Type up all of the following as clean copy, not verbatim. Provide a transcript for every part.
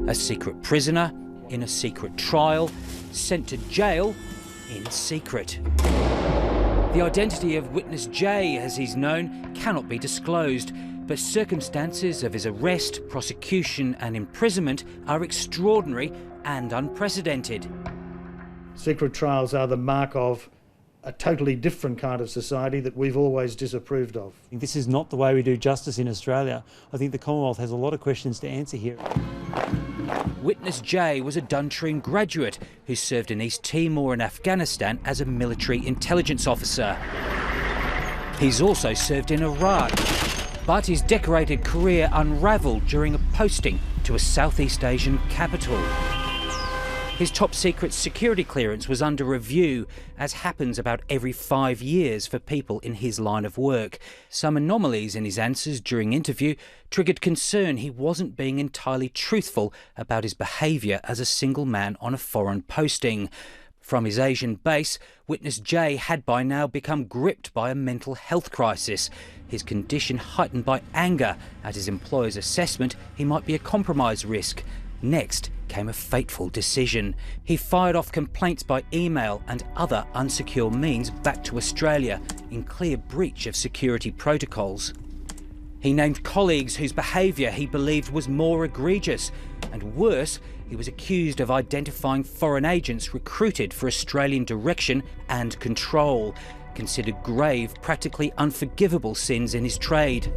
A secret prisoner in a secret trial, sent to jail in secret. The identity of witness J, as he's known, cannot be disclosed, but circumstances of his arrest, prosecution and imprisonment are extraordinary and unprecedented. Secret trials are the mark of a totally different kind of society that we've always disapproved of. This is not the way we do justice in Australia. I think the Commonwealth has a lot of questions to answer here. Witness J was a Duntroon graduate who served in East Timor and Afghanistan as a military intelligence officer. He's also served in Iraq, but his decorated career unravelled during a posting to a Southeast Asian capital. His top secret security clearance was under review, as happens about every 5 years for people in his line of work. Some anomalies in his answers during interview triggered concern he wasn't being entirely truthful about his behaviour as a single man on a foreign posting. From his Asian base, witness J had by now become gripped by a mental health crisis, his condition heightened by anger at his employer's assessment he might be a compromise risk. Next came a fateful decision. He fired off complaints by email and other unsecure means back to Australia in clear breach of security protocols. He named colleagues whose behaviour he believed was more egregious, and worse, he was accused of identifying foreign agents recruited for Australian direction and control, considered grave, practically unforgivable sins in his trade.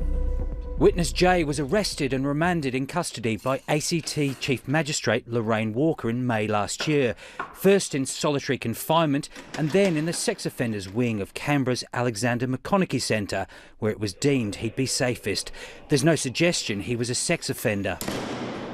Witness J was arrested and remanded in custody by ACT Chief Magistrate Lorraine Walker in May last year, first in solitary confinement and then in the sex offenders wing of Canberra's Alexander McConaughey Centre, where it was deemed he'd be safest. There's no suggestion he was a sex offender.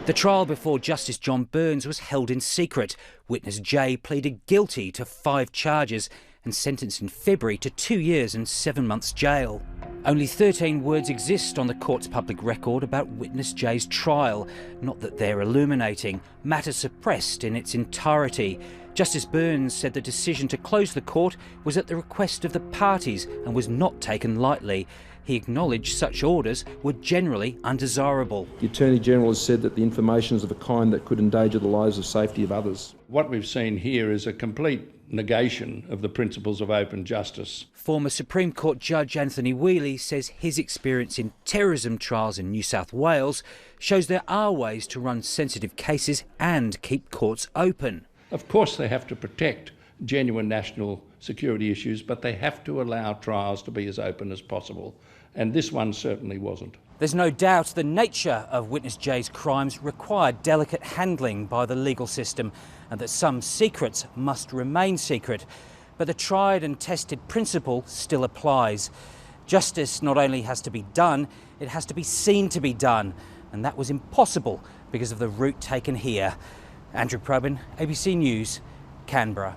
The trial before Justice John Burns was held in secret. Witness J pleaded guilty to 5 charges and sentenced in February to 2 years and 7 months jail. Only 13 words exist on the court's public record about witness J's trial. Not that they're illuminating. Matter suppressed in its entirety. Justice Burns said the decision to close the court was at the request of the parties and was not taken lightly. He acknowledged such orders were generally undesirable. The Attorney-General has said that the information is of a kind that could endanger the lives and safety of others. What we've seen here is a complete negation of the principles of open justice. Former Supreme Court Judge Anthony Wheely says his experience in terrorism trials in New South Wales shows there are ways to run sensitive cases and keep courts open. Of course they have to protect genuine national security issues, but they have to allow trials to be as open as possible, and this one certainly wasn't. There's no doubt the nature of witness J's crimes required delicate handling by the legal system and that some secrets must remain secret. But the tried and tested principle still applies. Justice not only has to be done, it has to be seen to be done. And that was impossible because of the route taken here. Andrew Probyn, ABC News, Canberra.